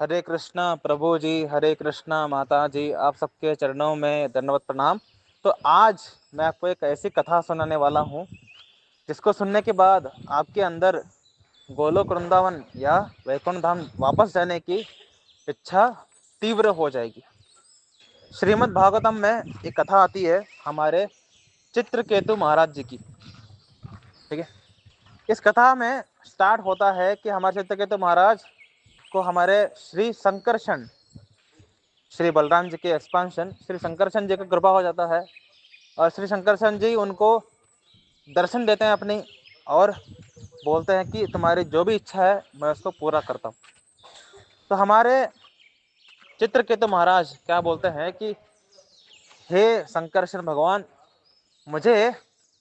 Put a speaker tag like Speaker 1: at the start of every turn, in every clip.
Speaker 1: हरे कृष्णा प्रभु जी, हरे कृष्णा माता जी, आप सबके चरणों में दंडवत प्रणाम। तो आज मैं आपको एक ऐसी कथा सुनाने वाला हूँ जिसको सुनने के बाद आपके अंदर गोलोक वृंदावन या वैकुंठ धाम वापस जाने की इच्छा तीव्र हो जाएगी। श्रीमद् भागवतम में एक कथा आती है हमारे चित्रकेतु महाराज जी की। ठीक है, इस कथा में स्टार्ट होता है कि हमारे चित्रकेतु महाराज को हमारे श्री संकर्षण, श्री बलराम जी के एक्सपांशन श्री संकर्षण जी का कृपा हो जाता है और श्री संकर्षण जी उनको दर्शन देते हैं अपनी, और बोलते हैं कि तुम्हारी जो भी इच्छा है मैं उसको पूरा करता हूँ। तो हमारे चित्रकेतु महाराज क्या बोलते हैं कि हे संकर्षण भगवान, मुझे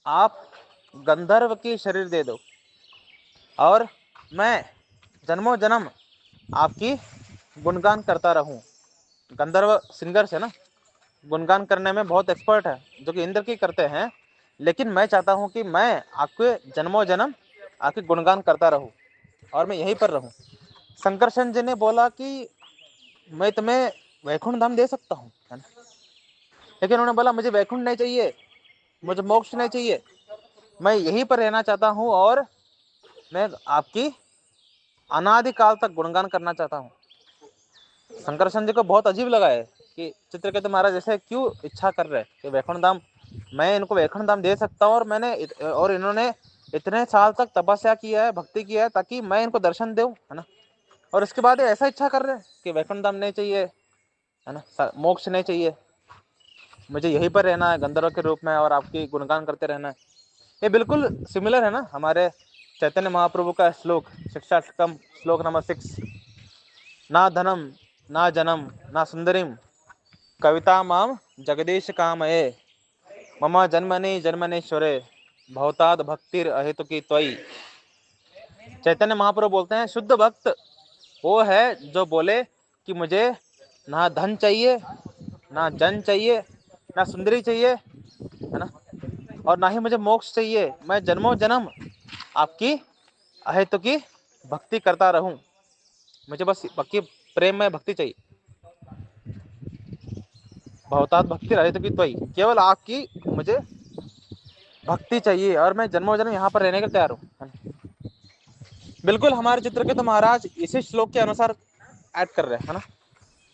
Speaker 1: आप गंधर्व की शरीर दे दो और मैं जन्मों जन्म आपकी गुणगान करता रहूं। गंधर्व सिंगर्स है ना, गुणगान करने में बहुत एक्सपर्ट है, जो कि इंद्र की करते हैं। लेकिन मैं चाहता हूं कि मैं आपके जन्मों जन्म आपकी गुणगान करता रहूं और मैं यहीं पर रहूं। संकर्षण जी ने बोला कि मैं तुम्हें वैकुंठ धाम दे सकता हूँ, है ना। लेकिन उन्होंने बोला मुझे वैकुंठ नहीं चाहिए, मुझे मोक्ष नहीं चाहिए, मैं यहीं पर रहना चाहता हूँ और मैं आपकी अनादिकाल तक गुणगान करना चाहता हूँ। संकर्षण जी को बहुत अजीब लगा है कि चित्रकेतु महाराज ऐसे क्यों इच्छा कर रहे हैं कि वैकुंठ धाम, मैं इनको वैकुंठ धाम दे सकता हूँ और इन्होंने इतने साल तक तपस्या किया है, भक्ति किया है ताकि मैं इनको दर्शन दूं, है ना। और इसके बाद ऐसा इच्छा कर रहे हैं कि वैकुंठ धाम नहीं चाहिए, है ना, मोक्ष नहीं चाहिए, मुझे यहीं पर रहना है गंधर्व के रूप में और आपकी गुणगान करते रहना है। ये बिल्कुल सिमिलर है ना हमारे चैतन्य महाप्रभु का श्लोक, शिक्षाष्टकम श्लोक नंबर 6। ना धनम ना जनम ना सुंदरीम कविता माम जगदीश कामये मम जन्मनि जन्मनेश्वरे भवताद भक्तिर अहेतु की त्वयि। चैतन्य महाप्रभु बोलते हैं शुद्ध भक्त वो है जो बोले कि मुझे ना धन चाहिए, ना जन चाहिए, ना सुंदरी चाहिए, है ना, और ना ही मुझे मोक्ष चाहिए, मैं जन्मों जन्म आपकी अहेतु की भक्ति करता रहूं, मुझे बस बाकी प्रेम में भक्ति चाहिए। भवतात भक्ति अहेतु की त्वयि, केवल आपकी मुझे भक्ति चाहिए और मैं जन्मों जन्म यहाँ पर रहने के तैयार हूँ। बिल्कुल हमारे चित्रकेतु महाराज इसी श्लोक के अनुसार ऐड कर रहे हैं, है ना।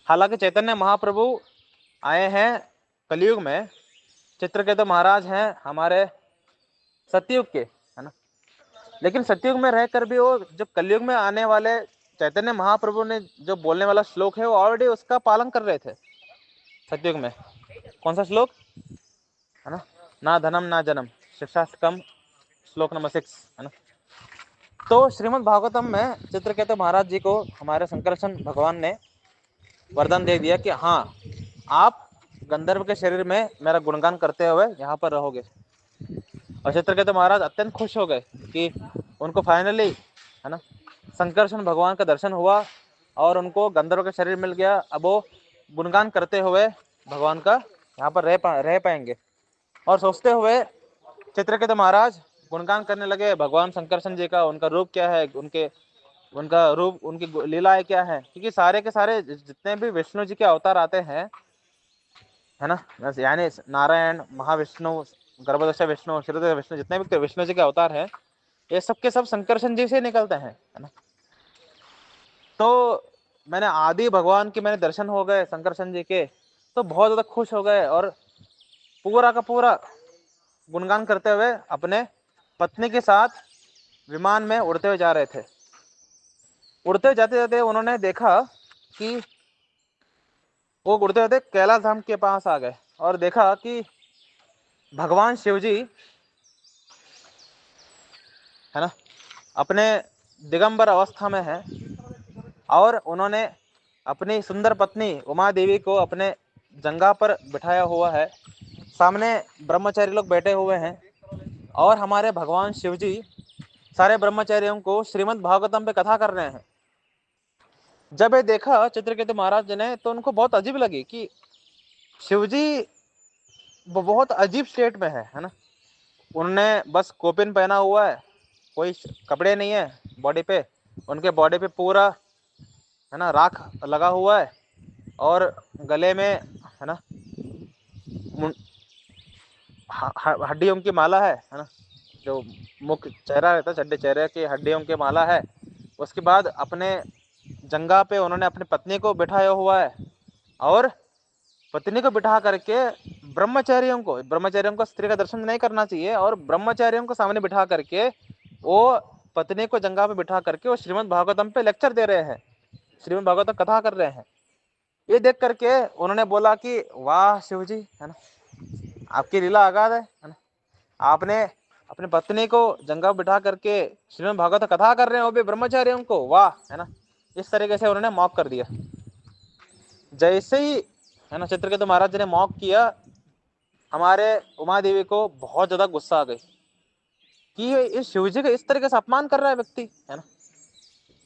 Speaker 1: हालांकि चैतन्य महाप्रभु आए हैं कलयुग में, चित्रकेतु महाराज हैं हमारे सतयुग के, है ना। लेकिन सतयुग में रहकर भी वो जो कलयुग में आने वाले चैतन्य महाप्रभु ने जो बोलने वाला श्लोक है वो ऑलरेडी उसका पालन कर रहे थे सतयुग में। कौन सा श्लोक, है ना, ना धनम ना जन्म, शिक्षाष्टकम श्लोक नंबर 6, है ना। तो श्रीमद् भागवतम में चित्रकेतु महाराज जी को हमारे संकर्षण भगवान ने वरदान दे दिया कि हाँ, आप गंधर्व के शरीर में मेरा गुणगान करते हुए यहाँ पर रहोगे। और चित्रकेतु महाराज अत्यंत खुश हो गए कि उनको फाइनली, है ना, संकर्षण भगवान का दर्शन हुआ और उनको गंधर्व का शरीर मिल गया। अब वो गुणगान करते हुए भगवान का यहाँ पर रह पाएंगे। और सोचते हुए चित्रकेतु महाराज गुणगान करने लगे भगवान संकर्षण जी का, उनका रूप क्या है, उनका रूप, उनकी लीलाएं क्या है, क्योंकि सारे के सारे जितने भी विष्णु जी के अवतार आते हैं, है ना, यानी नारायण, महाविष्णु, गर्भदश विष्णु, क्षीरोदय विष्णु, जितने भी विष्णु जी के अवतार हैं ये सब के सब संकर्षण जी से निकलते हैं, है ना। तो मैंने आदि भगवान के मैंने दर्शन हो गए संकर्षण जी के, तो बहुत ज्यादा खुश हो गए और पूरा का पूरा गुणगान करते हुए अपने पत्नी के साथ विमान में उड़ते हुए जा रहे थे। उड़ते जाते जाते उन्होंने देखा कि वो उड़ते उड़ते कैलाश धाम के पास आ गए और देखा कि भगवान शिव जी, है ना, अपने दिगंबर अवस्था में है और उन्होंने अपनी सुंदर पत्नी उमा देवी को अपने जंगा पर बिठाया हुआ है। सामने ब्रह्मचारी लोग बैठे हुए हैं और हमारे भगवान शिव जी सारे ब्रह्मचारियों को श्रीमद् भागवतम पे कथा कर रहे हैं। जब ये देखा चित्रकेतु महाराज जी ने तो उनको बहुत अजीब लगी कि शिवजी बहुत अजीब स्टेट में है ना। उनने बस कोपिन पहना हुआ है, कोई कपड़े नहीं है बॉडी पे, उनके बॉडी पे पूरा, है ना, राख लगा हुआ है और गले में, है ना, हड्डियों की माला है ना, जो मुख चेहरा रहता है, चेहरे की हड्डियों की माला है। उसके बाद अपने जंगा पे उन्होंने अपनी पत्नी को बिठाया हुआ है और पत्नी को बिठा करके ब्रह्मचारियों को स्त्री का दर्शन नहीं करना चाहिए, और ब्रह्मचारियों को सामने बिठा करके वो पत्नी को जंगा पे बिठा करके वो श्रीमद् भागवतम पे लेक्चर दे रहे हैं, श्रीमद् भागवतम कथा कर रहे हैं। ये देख करके उन्होंने बोला कि वाह शिव जी, है ना, आपकी लीला अगाध है ना, आपने अपनी पत्नी को जंगा पे बिठा करके श्रीमद् भागवत कथा कर रहे हैं वो भी ब्रह्मचारियों को, वाह, है ना। इस तरीके से उन्होंने मॉक कर दिया। जैसे ही, है ना, चित्रकेतु महाराज जी ने मॉक किया, हमारे उमा देवी को बहुत ज्यादा गुस्सा आ गई कि इस शिव जी का इस तरीके से अपमान कर रहा है व्यक्ति, है ना।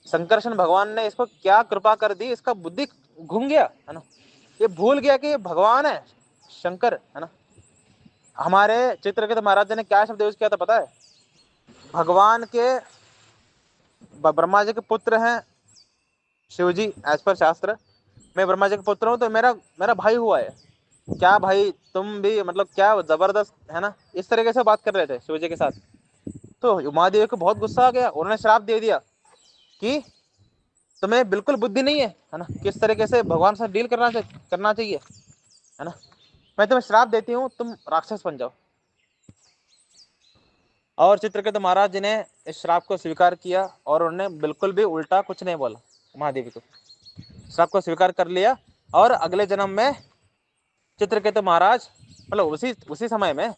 Speaker 1: शंकरशन भगवान ने इसको क्या कृपा कर दी, इसका बुद्धि घूम गया, है ना, ये भूल गया कि ये भगवान है शंकर, है ना। हमारे चित्रकेतु महाराज जी ने क्या शब्द यूज किया था पता है? भगवान के ब्रह्मा जी के पुत्र हैं शिव जी, एज पर शास्त्र। मैं ब्रह्मा जी का पुत्र हूँ तो मेरा मेरा भाई हुआ है, क्या भाई तुम भी, मतलब क्या जबरदस्त, है ना, इस तरीके से बात कर रहे थे शिव जी के साथ। तो उमादेवी को बहुत गुस्सा आ गया, उन्होंने श्राप दे दिया कि तुम्हें बिल्कुल बुद्धि नहीं है ना, किस तरीके से भगवान से डील करना चाहिए, है ना। मैं तुम्हें श्राप देती हूँ, तुम राक्षस बन जाओ। और चित्रकेतु महाराज जी ने इस श्राप को स्वीकार किया और उन्होंने बिल्कुल भी उल्टा कुछ नहीं बोला, महादेवी को श्राप को स्वीकार कर लिया। और अगले जन्म में चित्रकेतु महाराज, मतलब उसी उसी समय में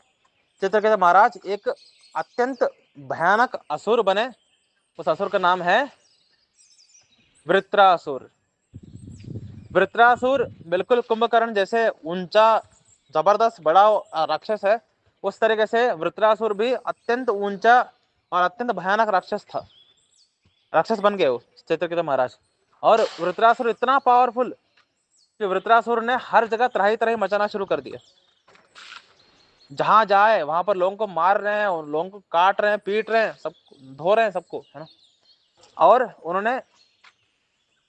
Speaker 1: चित्रकेतु महाराज एक अत्यंत भयानक असुर बने। उस असुर का नाम है वृत्रासुर। वृत्रासुर बिल्कुल कुंभकर्ण जैसे ऊंचा जबरदस्त बड़ा राक्षस है, उस तरीके से वृत्रासुर भी अत्यंत ऊंचा और अत्यंत भयानक राक्षस था, राक्षस बन गए वो चित्रकेतु महाराज। और वृत्रासुर इतना पावरफुल कि वृत्रासुर ने हर जगह त्राही त्राही मचाना शुरू कर दिया। जहां जाए वहां पर लोगों को मार रहे हैं और लोगों को काट रहे हैं, पीट रहे हैं, सब धो रहे हैं सबको, है ना। और उन्होंने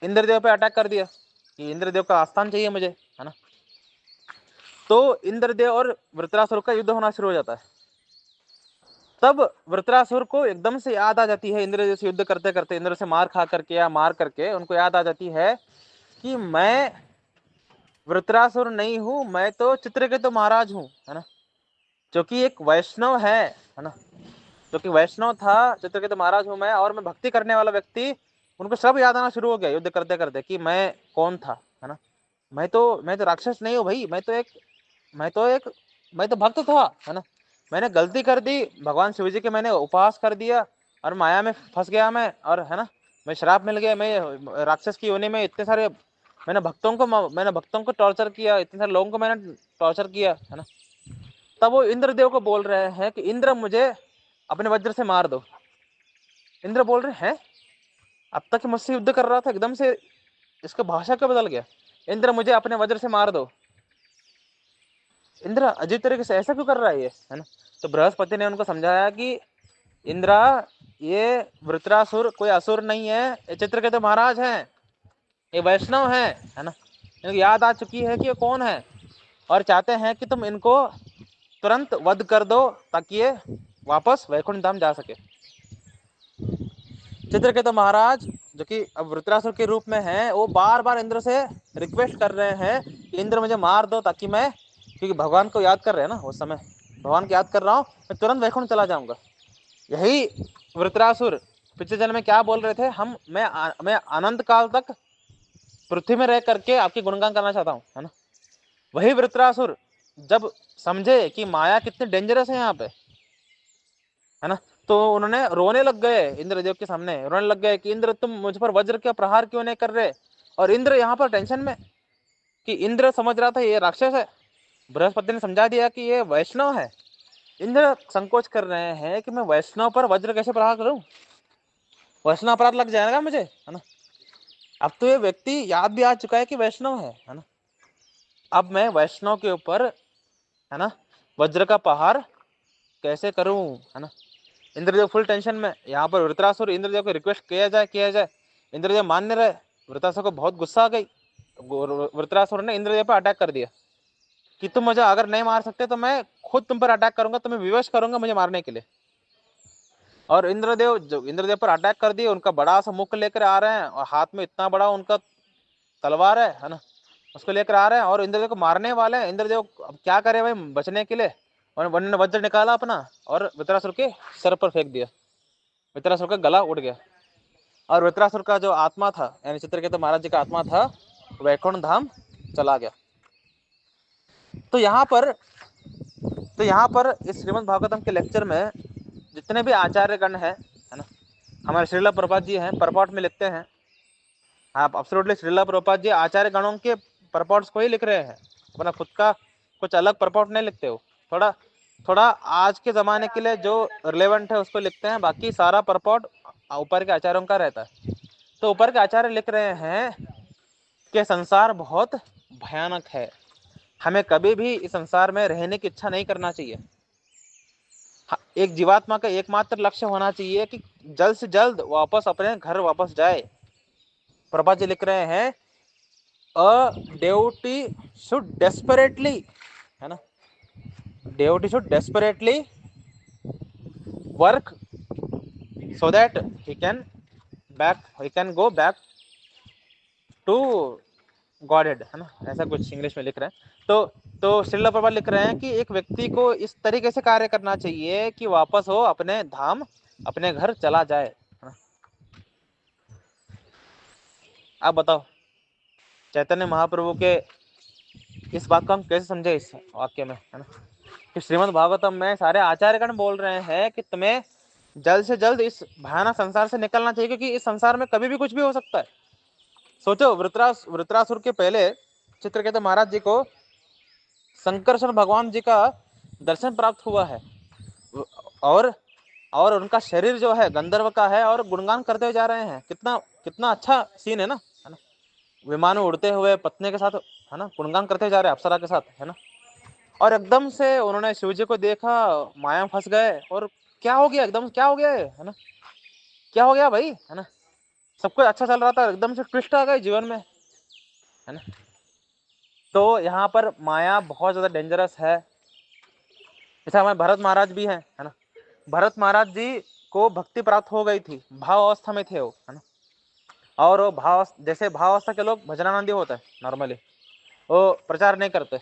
Speaker 1: इंद्रदेव पे अटैक कर दिया कि इंद्रदेव का आस्थान चाहिए मुझे, है ना। तो इंद्रदेव और वृत्रासुर का युद्ध होना शुरू हो जाता है। तब वृत्रासुर को एकदम से याद आ जाती है, इंद्रदेव से युद्ध करते करते, इंद्र से मार खा करके या मार करके उनको याद आ जाती है कि मैं वृत्रासुर नहीं हूं, मैं तो चित्रकेतु महाराज हूं, है ना, जो कि एक वैष्णव है ना, जो कि वैष्णव था। चित्रकेतु महाराज हूं मैं, और मैं भक्ति करने वाला व्यक्ति। उनको सब याद आना शुरू हो गया युद्ध करते करते कि मैं कौन था, है ना। मैं तो राक्षस नहीं हूँ भाई, मैं तो एक मैं तो भक्त था, है ना। मैंने गलती कर दी, भगवान शिव जी के मैंने उपहास कर दिया और माया में फंस गया मैं, और है ना, मैं श्राप मिल गया, मैं राक्षस की योनि में इतने सारे मैंने भक्तों को टॉर्चर किया, इतने सारे लोगों को मैंने टॉर्चर किया, है ना। तब वो इंद्रदेव को बोल रहे हैं कि इंद्र मुझे अपने वज्र से मार दो। इंद्र बोल रहे हैं, अब तक मुझसे युद्ध कर रहा था, एकदम से इसका भाषा क्यों बदल गया? इंद्र मुझे अपने वज्र से मार दो। इंद्र अजीब तरीके से ऐसा क्यों कर रहा है ये, है ना। तो बृहस्पति ने उनको समझाया कि इंद्रा, ये वृत्रासुर कोई असुर नहीं है, ये चित्रकेतु महाराज हैं, ये वैष्णव है ना। इनको याद आ चुकी है कि ये कौन है और चाहते हैं कि तुम इनको तुरंत वध कर दो ताकि ये वापस वैकुंठ धाम जा सके। चित्रकेतु महाराज जो कि अब वृत्रासुर के रूप में है, वो बार बार इंद्र से रिक्वेस्ट कर रहे हैं कि इंद्र मुझे मार दो ताकि मैं, क्योंकि भगवान को याद कर रहे हैं ना उस समय, भगवान को याद कर रहा हूँ, मैं तुरंत वैकुंठ चला जाऊंगा। यही वृत्रासुर पिछले जन्म में क्या बोल रहे थे, मैं अनंत काल तक पृथ्वी में रह करके आपकी गुणगान करना चाहता हूँ, है ना। वही वृत्रासुर जब समझे कि माया कितनी डेंजरस है यहाँ पे, है ना, तो उन्होंने रोने लग गए इंद्रदेव के सामने, रोने लग गए कि इंद्र तुम मुझ पर वज्र का प्रहार क्यों नहीं कर रहे। और इंद्र यहाँ पर टेंशन में, कि इंद्र समझ रहा था ये राक्षस है, बृहस्पति ने समझा दिया कि ये वैष्णव है। इंद्र संकोच कर रहे हैं कि मैं वैष्णव पर वज्र कैसे प्रहार करूं, वैष्णव अपराध लग जाएगा मुझे, है ना। अब तो ये व्यक्ति याद भी आ चुका है कि वैष्णव है ना। अब मैं वैष्णव के ऊपर, है ना, वज्र का प्रहार कैसे करूं, है ना। इंद्रदेव फुल टेंशन में। यहाँ पर वृत्रासुर इंद्रदेव को रिक्वेस्ट किया जाए, इंद्रदेव मान नहीं रहे। वृत्रासुर को बहुत गुस्सा आ गई। वृत्रासुर ने इंद्रदेव पर अटैक कर दिया कि तुम मुझे अगर नहीं मार सकते तो मैं खुद तुम पर अटैक करूंगा, तुम्हें विवश करूंगा मुझे मारने के लिए। और इंद्रदेव जो इंद्रदेव पर अटैक कर दिए, उनका बड़ा सा मुख लेकर आ रहे हैं और हाथ में इतना बड़ा उनका तलवार है ना, उसको लेकर आ रहे हैं और इंद्रदेव को मारने वाले हैं। इंद्रदेव अब क्या करे भाई बचने के लिए, और उन्होंने वज्र निकाला अपना और वृत्रासुर के सर पर फेंक दिया। वृत्रासुर का गला उड़ गया और वृत्रासुर का जो आत्मा था, यानी चित्रकेतु महाराज जी का आत्मा था, वैकुंठ धाम चला गया। तो यहाँ पर इस श्रीमद् भागवतम के लेक्चर में जितने भी आचार्यगण हैं, है ना, हमारे श्रीला प्रभुपाद जी हैं, परपॉट में लिखते हैं। आप एब्सोल्युटली श्रीला प्रभुपाद जी आचार्य गणों के परपॉट्स को ही लिख रहे हैं, अपना खुद का कुछ अलग परपॉट नहीं लिखते हो। थोड़ा थोड़ा आज के ज़माने के लिए जो रिलेवेंट है उसको लिखते हैं, बाकी सारा परपॉट ऊपर के आचार्यों का रहता है। तो ऊपर के आचार्य लिख रहे हैं कि संसार बहुत भयानक है, हमें कभी भी इस संसार में रहने की इच्छा नहीं करना चाहिए। एक जीवात्मा का एकमात्र लक्ष्य होना चाहिए कि जल्द से जल्द वापस अपने घर वापस जाए। प्रभा जी लिख रहे हैं अ डेवोटी शुड डेस्परेटली, है ना, devotee should desperately work so that he can go back to Godhead, है ना, ऐसा कुछ इंग्लिश में लिख रहे हैं। तो श्रील प्रभुपाद लिख रहे हैं कि एक व्यक्ति को इस तरीके से कार्य करना चाहिए कि वापस हो अपने धाम, अपने घर चला जाए, है ना। आप बताओ चैतन्य महाप्रभु के इस बात को हम कैसे समझे इस वाक्य में, है ना, कि श्रीमद् भागवतम में सारे आचार्यगण बोल रहे हैं कि तुम्हें जल्द से जल्द इस भयानक संसार से निकलना चाहिए, क्योंकि इस संसार में कभी भी कुछ भी हो सकता है। सोचो वृत्रासुर के पहले चित्रकेतु महाराज जी को संकर्षण भगवान जी का दर्शन प्राप्त हुआ है, और उनका शरीर जो है गंधर्व का है और गुणगान करते हुए जा रहे हैं। कितना कितना अच्छा सीन है ना, विमान में उड़ते हुए पत्नी के साथ, है ना, गुणगान करते हुए जा रहे हैं अप्सरा के साथ, है ना। और एकदम से उन्होंने शिव जी को देखा, माया में फंस गए, और क्या हो गया एकदम, क्या हो गया है ना, क्या हो गया भाई, है ना, सब कुछ अच्छा चल रहा था, एकदम से ट्विस्ट आ गए जीवन में, है ना। तो यहाँ पर माया बहुत ज्यादा डेंजरस है। जैसे हमारे भरत महाराज भी हैं, है ना, भरत महाराज जी को भक्ति प्राप्त हो गई थी, भाव अवस्था में थे वो, है ना। और वो जैसे भाव अवस्था के लोग भजनानंदी होते हैं नॉर्मली, वो प्रचार नहीं करते।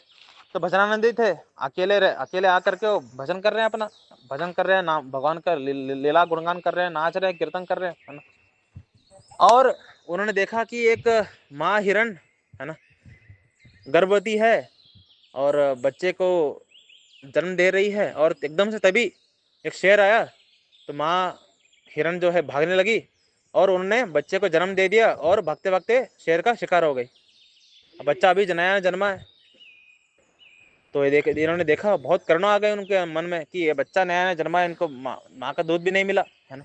Speaker 1: तो भजनानंदी थे, अकेले आकर के वो भजन कर रहे हैं, अपना भजन कर रहे हैं, नाम भगवान का लीला गुणगान कर रहे हैं, नाच रहे हैं, कीर्तन कर रहे हैं, है ना। और उन्होंने देखा कि एक माँ हिरण, है ना, गर्भवती है और बच्चे को जन्म दे रही है, और एकदम से तभी एक शेर आया, तो माँ हिरण जो है भागने लगी और उन्होंने बच्चे को जन्म दे दिया, और भागते भागते शेर का शिकार हो गई। बच्चा अभी नया जन्मा है। तो इन्होंने देखा, बहुत करुणा आ गई उनके मन में कि ये बच्चा नया नया जन्मा है, इनको माँ का दूध भी नहीं मिला, है ना,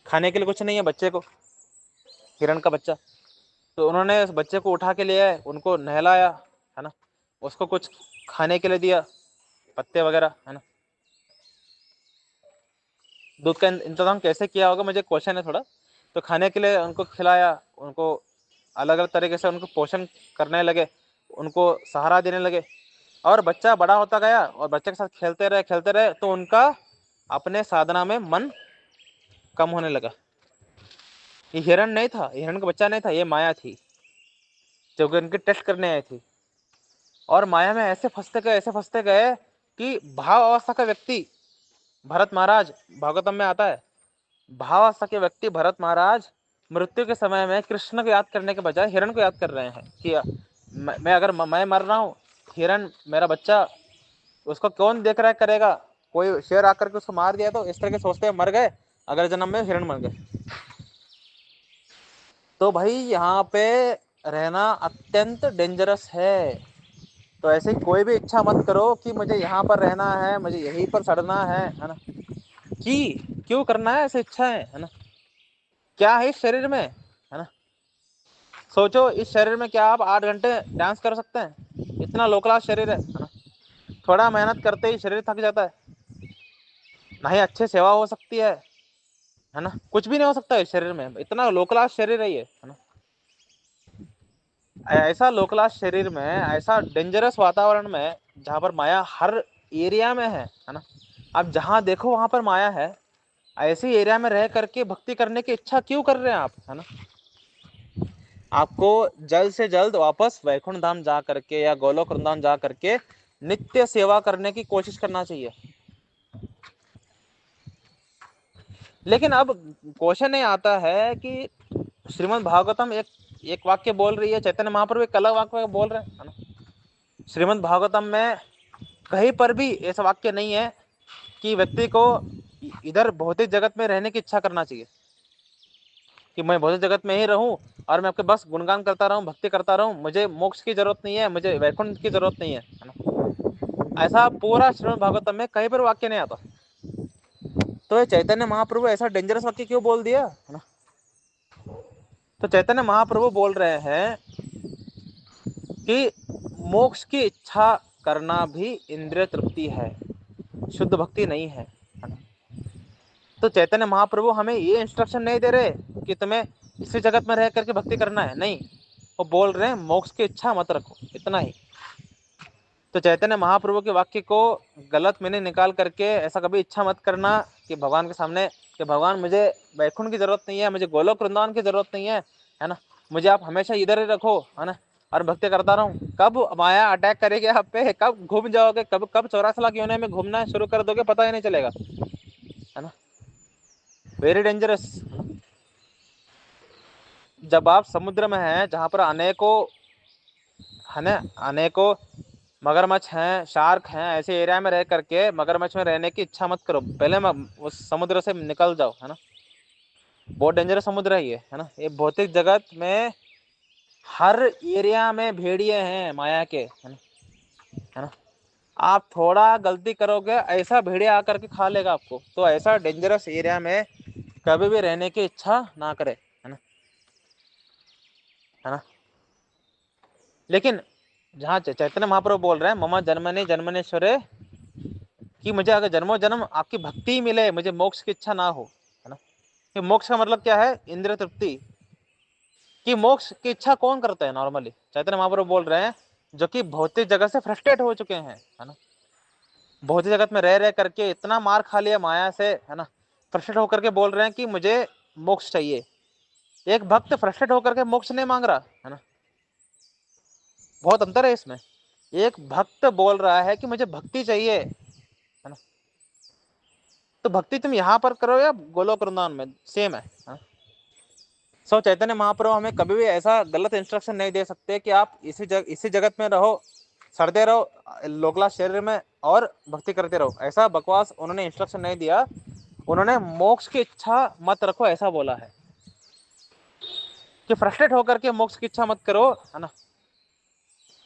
Speaker 1: खाने के लिए कुछ नहीं है बच्चे को, हिरण का बच्चा। तो उन्होंने उस बच्चे को उठा के ले आए, उनको नहलाया, है ना, उसको कुछ खाने के लिए दिया, पत्ते वगैरह, है ना। दूध का इंतजाम कैसे किया होगा, मुझे क्वेश्चन है थोड़ा। तो खाने के लिए उनको खिलाया, उनको अलग अलग तरीके से उनको पोषण करने लगे, उनको सहारा देने लगे, और बच्चा बड़ा होता गया और बच्चे के साथ खेलते रहे, तो उनका अपने साधना में मन कम होने लगा। ये हिरण नहीं था, हिरण का बच्चा नहीं था, ये माया थी जो कि उनके टेस्ट करने आई थी। और माया में ऐसे फंसते गए कि भाव अवस्था का व्यक्ति भरत महाराज, भागवतम में आता है, भाव अवस्था के व्यक्ति भरत महाराज मृत्यु के समय में कृष्ण को याद करने के बजाय हिरण को याद कर रहे हैं कि मैं मर रहा हूँ, हिरण मेरा बच्चा, उसको कौन देख रहा करेगा, कोई शेर आकर के उसको मार दिया, तो इस तरह के सोचते मर गए, अगले जन्म में हिरण मर गए। तो भाई यहाँ पे रहना अत्यंत डेंजरस है। तो ऐसे ही कोई भी इच्छा मत करो कि मुझे यहाँ पर रहना है, मुझे यहीं पर सड़ना है ना, कि क्यों करना है ऐसे इच्छाएं, है ना। क्या है इस शरीर में, है ना, सोचो इस शरीर में क्या आप 8 घंटे डांस कर सकते हैं, इतना लो क्लास शरीर है ना। थोड़ा मेहनत करते ही शरीर थक जाता है, ना ही अच्छे सेवा हो सकती है ना, कुछ भी नहीं हो सकता इस शरीर में, इतना लो क्लास शरीर है ये, है ना। ऐसा लो क्लास शरीर में, ऐसा डेंजरस वातावरण में जहाँ पर माया हर एरिया में है ना। आप जहाँ देखो वहां पर माया है। ऐसी एरिया में रह करके भक्ति करने की इच्छा क्यों कर रहे हैं आप, है ना। आपको जल्द से जल्द वापस वैकुंठ धाम जा करके या गोलोक वृंदावन जा करके नित्य सेवा करने की कोशिश करना चाहिए। लेकिन अब क्वेश्चन ये आता है कि श्रीमद् भागवतम एक एक वाक्य बोल रही है, चैतन्य महाप्रभु एक अलग वाक्य बोल रहे हैं, है ना। श्रीमद् भागवतम में कहीं पर भी ऐसा वाक्य नहीं है कि व्यक्ति को इधर भौतिक जगत में रहने की इच्छा करना चाहिए, कि मैं भौतिक जगत में ही रहूं और मैं आपके बस गुणगान करता रहूं, भक्ति करता रहूं, मुझे मोक्ष की जरूरत नहीं है, मुझे वैकुंठ की जरूरत नहीं है ना। ऐसा पूरा श्रीमद् भागवतम में कहीं पर वाक्य नहीं आता। तो ये चैतन्य महाप्रभु ऐसा डेंजरस वाक्य क्यों बोल दिया, है ना। तो चैतन्य महाप्रभु बोल रहे हैं कि मोक्ष की इच्छा करना भी इंद्रिय तृप्ति है, शुद्ध भक्ति नहीं है। तो चैतन्य महाप्रभु हमें ये इंस्ट्रक्शन नहीं दे रहे कि तुम्हें इसी जगत में रह करके भक्ति करना है, नहीं। वो बोल रहे हैं मोक्ष की इच्छा मत रखो, इतना ही। तो चैतन्य महाप्रभु के वाक्य को गलत मीनिंग निकाल करके ऐसा कभी इच्छा मत करना कि भगवान के सामने कि भगवान मुझे वैकुंठ की जरूरत नहीं है, मुझे गोलोक वृंदावन की जरूरत नहीं है ना। मुझे आप हमेशा इधर ही रखो, है ना, और भक्ति करता रहूं। कब माया अटैक करेगी आप पे, कब घूम जाओगे, कब कब 84 लाख योनि में घूमना शुरू कर दोगे, पता ही नहीं चलेगा, है ना। Very dangerous. जब आप समुद्र में हैं जहां पर अनेकों, है ना, अनेकों मगरमच्छ हैं, शार्क हैं, ऐसे एरिया में रह करके मगरमच्छ में रहने की इच्छा मत करो, पहले उस समुद्र से निकल जाओ, है ना। बहुत डेंजरस समुद्र है ये, है ना। ये भौतिक जगत में हर एरिया में भेड़िए हैं माया के, है ना, है ना। आप थोड़ा गलती करोगे ऐसा भेड़िया आकर के खा लेगा आपको। तो ऐसा डेंजरस एरिया में कभी भी रहने की इच्छा ना करे, है ना, है ना। लेकिन जहाँ चैतन्य महाप्रभु बोल रहे हैं मम जन्मनि जन्मनेश्वरे, कि मुझे अगर जन्मों जन्म आपकी भक्ति मिले, मुझे मोक्ष की इच्छा ना हो, है ना। कि मोक्ष का मतलब क्या है, इंद्रिय तृप्ति। कि मोक्ष की इच्छा कौन करता है नॉर्मली, चैतन्य महाप्रभु बोल रहे हैं जो कि भौतिक जगत से फ्रस्ट्रेट हो चुके हैं, है ना। भौतिक जगत में रह रह करके इतना मार खा लिया माया से, है ना। फ्रस्ट्रेट होकर के बोल रहे हैं कि मुझे मोक्ष चाहिए। एक भक्त फ्रस्ट्रेट होकर के मोक्ष नहीं मांग रहा, है ना। बहुत अंतर है इसमें। एक भक्त बोल रहा है कि मुझे भक्ति चाहिए, है ना। तो भक्ति तुम यहाँ पर करो या गोलोक वृंदावन में, सेम है। सो चैतन्य महाप्रभु हमें कभी भी ऐसा गलत इंस्ट्रक्शन नहीं दे सकते कि आप इसी जगत में रहो, सड़ते रहो लोकला शरीर में और भक्ति करते रहो। ऐसा बकवास उन्होंने इंस्ट्रक्शन नहीं दिया। उन्होंने मोक्ष की इच्छा मत रखो ऐसा बोला है, कि फ्रस्ट्रेट होकर के मोक्ष की इच्छा मत करो, है ना।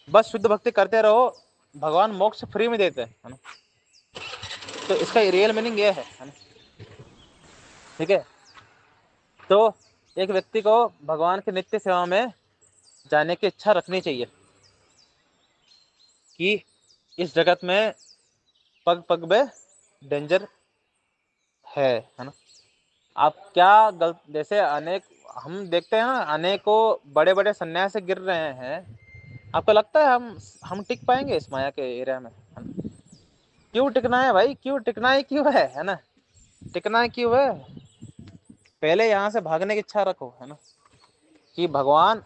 Speaker 1: बस शुद्ध भक्ति करते रहो, भगवान मोक्ष फ्री में देते हैं, है ना। तो इसका रियल मीनिंग ये है ना। ठीक है। तो एक व्यक्ति को भगवान की नित्य सेवा में जाने की इच्छा रखनी चाहिए कि इस जगत में पग पग में डेंजर है ना। आप क्या जैसे अनेक हम देखते हैं ना, अनेकों बड़े बड़े सन्यासी गिर रहे हैं। आपको लगता है हम टिक पाएंगे इस माया के एरिया में, है ना? क्यों टिकना है भाई, क्यों टिकना ही क्यों है ना। टिकना ही क्यों है, पहले यहाँ से भागने की इच्छा रखो, है ना, कि भगवान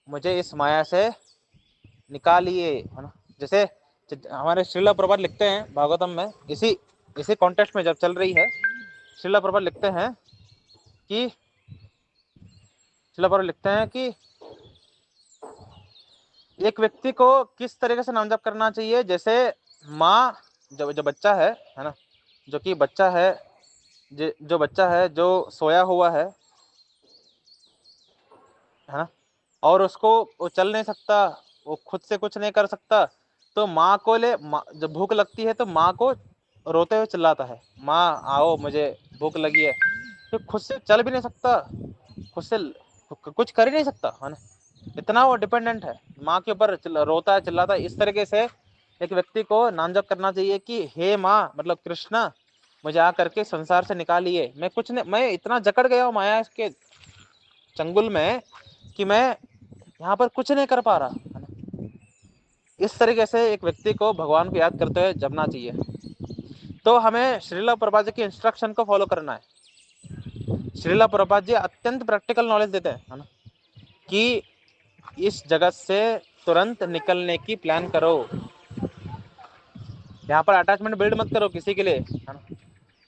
Speaker 1: मुझे इस माया से निकालिए, है ना। जैसे हमारे श्रीला प्रभुपाद लिखते हैं भागवतम में, इसी इसी कॉन्टेक्स्ट में जब चल रही है, श्रीला प्रभुपाद लिखते हैं कि श्रीला प्रभुपाद लिखते हैं कि एक व्यक्ति को किस तरीके से नाम जप करना चाहिए। जैसे माँ जो बच्चा है ना, जो कि बच्चा है, जो बच्चा है जो सोया हुआ है ना, और उसको वो चल नहीं सकता, वो खुद से कुछ नहीं कर सकता। तो माँ को जब भूख लगती है तो माँ को रोते हुए चिल्लाता है, माँ आओ मुझे भूख लगी है। तो खुद से चल भी नहीं सकता, खुद से कुछ कर ही नहीं सकता, है ना। इतना वो डिपेंडेंट है माँ के ऊपर, रोता है चिल्लाता है। इस तरीके से एक व्यक्ति को नाम जप करना चाहिए कि हे माँ, मतलब कृष्णा, मुझे आ करके संसार से निकालिए। मैं कुछ नहीं, मैं इतना जकड़ गया हूँ माया के चंगुल में कि मैं यहाँ पर कुछ नहीं कर पा रहा है ना। इस तरीके से एक व्यक्ति को भगवान को याद करते हुए जपना चाहिए। तो हमें श्रीला प्रभुपाद जी के इंस्ट्रक्शन को फॉलो करना है। श्रीला प्रभुपाद जी अत्यंत प्रैक्टिकल नॉलेज देते हैं, है ना, कि इस जगत से तुरंत निकलने की प्लान करो। यहाँ पर अटैचमेंट बिल्ड मत करो किसी के लिए, है ना।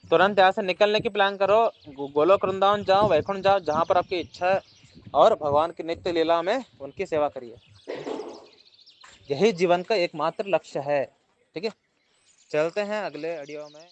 Speaker 1: तुरंत यहाँ से निकलने की प्लान करो, गोलोक वृंदावन जाओ, वैकुंठ जाओ, जहाँ पर आपकी इच्छा है, और भगवान की नित्य लीला में उनकी सेवा करिए। यही जीवन का एकमात्र लक्ष्य है। ठीक है, चलते हैं अगले ऑडियो में।